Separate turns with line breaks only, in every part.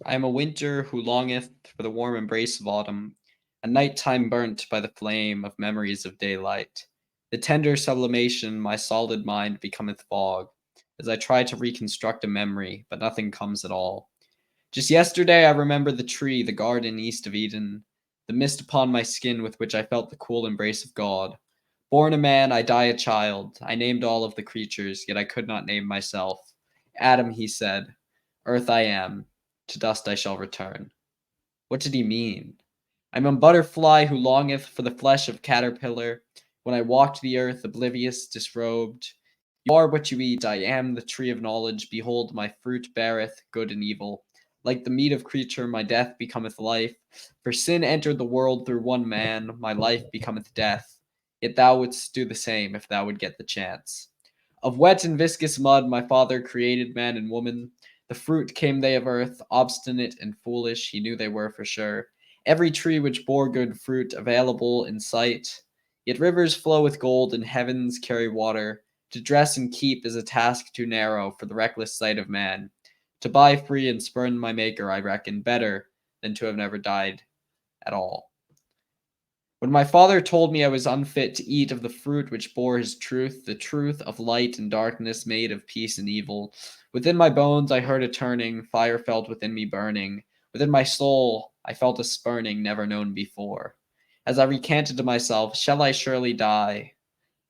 I am a winter who longeth for the warm embrace of autumn, a night-time burnt by the flame of memories of daylight. The tender sublimation my solid mind becometh fog, as I try to reconstruct a memory, but nothing comes at all. Just yesterday I remember the tree, the garden east of Eden, the mist upon my skin with which I felt the cool embrace of God. Born a man, I die a child. I named all of the creatures, yet I could not name myself. Adam, he said, earth I am, to dust I shall return. What did he mean? I am a butterfly who longeth for the flesh of caterpillar. When I walked the earth, oblivious, disrobed. You are what you eat. I am the tree of knowledge. Behold, my fruit beareth good and evil. Like the meat of creature, my death becometh life. For sin entered the world through one man, my life becometh death. Yet thou wouldst do the same if thou would get the chance. Of wet and viscous mud my father created man and woman. The fruit came they of earth, obstinate and foolish, he knew they were for sure. Every tree which bore good fruit available in sight. Yet rivers flow with gold, and heavens carry water. To dress and keep is a task too narrow for the reckless sight of man. To buy free and spurn my maker, I reckon, better than to have never died at all. When my father told me I was unfit to eat of the fruit which bore his truth, the truth of light and darkness made of peace and evil, within my bones I heard a turning, fire felt within me burning. Within my soul I felt a spurning never known before. As I recanted to myself, shall I surely die?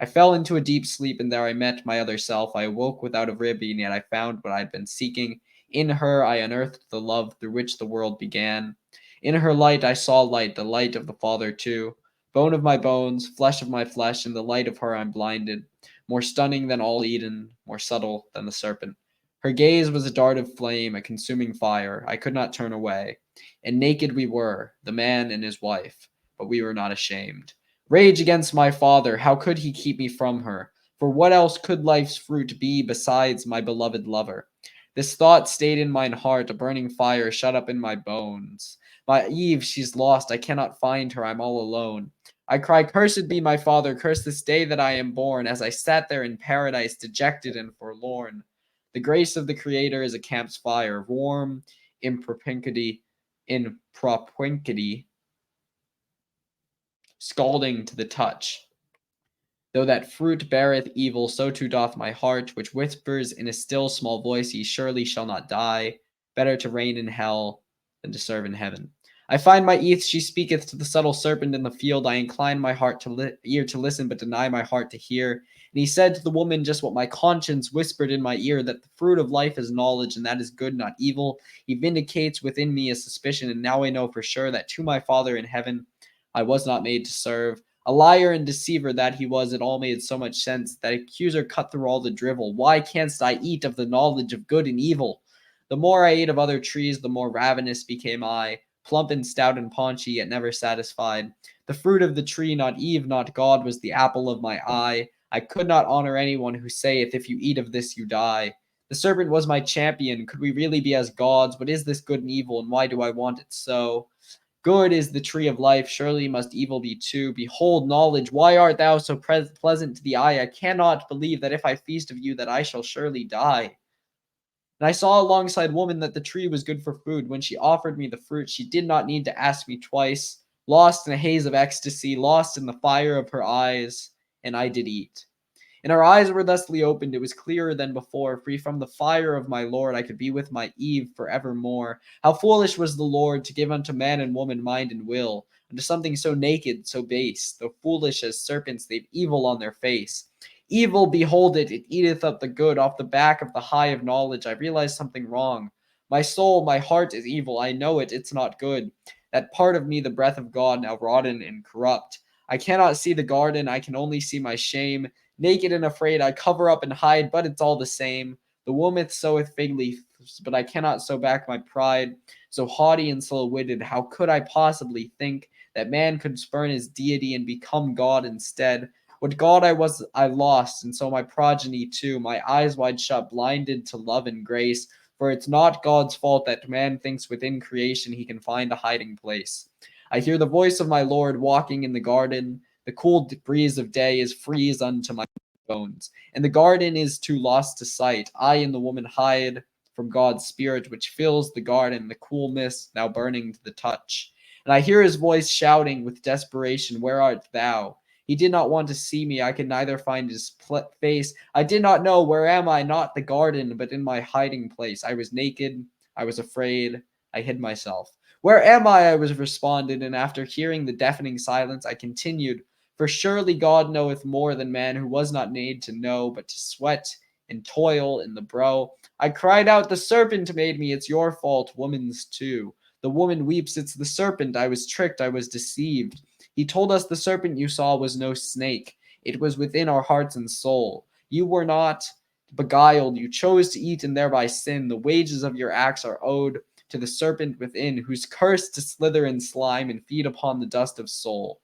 I fell into a deep sleep, and there I met my other self. I awoke without a rib, and yet I found what I had been seeking. In her I unearthed the love through which the world began. In her light I saw light, the light of the Father too. Bone of my bones, flesh of my flesh, in the light of her I'm blinded. More stunning than all Eden, more subtle than the serpent. Her gaze was a dart of flame, a consuming fire. I could not turn away. And naked we were, the man and his wife, but we were not ashamed. Rage against my father, how could he keep me from her? For what else could life's fruit be besides my beloved lover? This thought stayed in mine heart, a burning fire shut up in my bones. My Eve, she's lost, I cannot find her, I'm all alone. I cry, cursed be my father, curse this day that I am born, as I sat there in paradise, dejected and forlorn. The grace of the Creator is a camp's fire, warm in propinquity, scalding to the touch. Though that fruit beareth evil, so too doth my heart, which whispers in a still small voice, Ye surely shall not die. Better to reign in hell than to serve in heaven. I find my Eve, she speaketh to the subtle serpent in the field. I incline my heart to ear to listen, but deny my heart to hear. And he said to the woman just what my conscience whispered in my ear, that the fruit of life is knowledge, and that is good, not evil. He vindicates within me a suspicion, and now I know for sure that to my Father in heaven I was not made to serve. A liar and deceiver that he was, it all made so much sense. That accuser cut through all the drivel. Why canst I eat of the knowledge of good and evil? The more I ate of other trees, the more ravenous became I, plump and stout and paunchy, yet never satisfied. The fruit of the tree, not Eve, not God, was the apple of my eye. I could not honor anyone who saith, if you eat of this, you die. The serpent was my champion. Could we really be as gods? What is this good and evil, and why do I want it so? Good is the tree of life, surely must evil be too. Behold, knowledge, why art thou so pleasant to the eye? I cannot believe that if I feast of you, that I shall surely die. And I saw alongside woman that the tree was good for food. When she offered me the fruit, she did not need to ask me twice. Lost in a haze of ecstasy, lost in the fire of her eyes, and I did eat. And our eyes were thusly opened. It was clearer than before. Free from the fire of my Lord, I could be with my Eve forevermore. How foolish was the Lord to give unto man and woman mind and will, unto something so naked, so base. Though foolish as serpents, they've evil on their face. Evil, behold it, it eateth up the good. Off the back of the high of knowledge, I realize something wrong. My soul, my heart is evil. I know it, it's not good. That part of me, the breath of God, now rotten and corrupt. I cannot see the garden, I can only see my shame. Naked and afraid, I cover up and hide, but it's all the same. The woman soweth fig leaves, but I cannot sow back my pride. So haughty and slow-witted, how could I possibly think that man could spurn his deity and become God instead? What God I was, I lost, and so my progeny too, my eyes wide shut, blinded to love and grace. For it's not God's fault that man thinks within creation he can find a hiding place. I hear the voice of my Lord walking in the garden. The cool breeze of day is freeze unto my bones, and the garden is too lost to sight. I and the woman hide from God's Spirit, which fills the garden, the cool mist now burning to the touch. And I hear his voice shouting with desperation, "Where art thou?" He did not want to see me. I could neither find his face. I did not know. Where am I? Not the garden, but in my hiding place. I was naked. I was afraid. I hid myself. "Where am I?" I was responded, and after hearing the deafening silence, I continued, "For surely God knoweth more than man, who was not made to know, but to sweat and toil in the brow." I cried out, "The serpent made me. It's your fault, woman's too." The woman weeps, "It's the serpent. I was tricked. I was deceived. He told us the serpent you saw was no snake. It was within our hearts and soul. You were not beguiled. You chose to eat and thereby sin. The wages of your acts are owed to the serpent within, who's cursed to slither in slime and feed upon the dust of soul.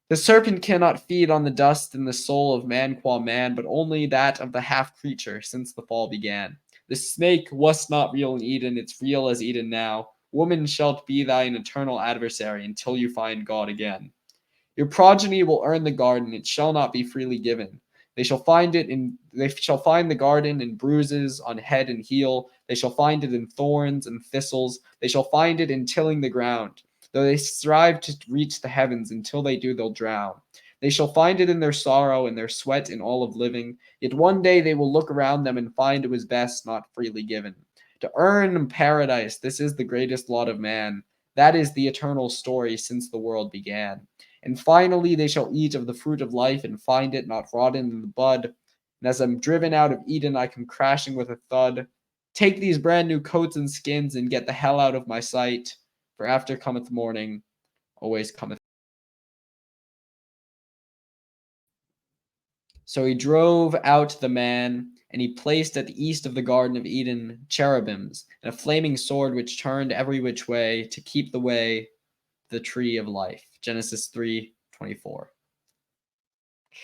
The serpent cannot feed on the dust in the soul of man qua man, but only that of the half creature since the fall began. The snake was not real in Eden, it's real as Eden now. Woman shalt be thine eternal adversary until you find God again. Your progeny will earn the garden, it shall not be freely given. They shall find the garden in bruises on head and heel. They shall find it in thorns and thistles. They shall find it in tilling the ground. Though they strive to reach the heavens, until they do, they'll drown. They shall find it in their sorrow and their sweat in all of living. Yet one day they will look around them and find it was best not freely given. To earn paradise, this is the greatest lot of man. That is the eternal story since the world began. And finally they shall eat of the fruit of life and find it not rotten in the bud. And as I'm driven out of Eden, I come crashing with a thud. Take these brand new coats and skins and get the hell out of my sight. For after cometh morning, always cometh. So he drove out the man, and he placed at the east of the Garden of Eden cherubims, and a flaming sword which turned every which way to keep the way, the tree of life. Genesis 3:24.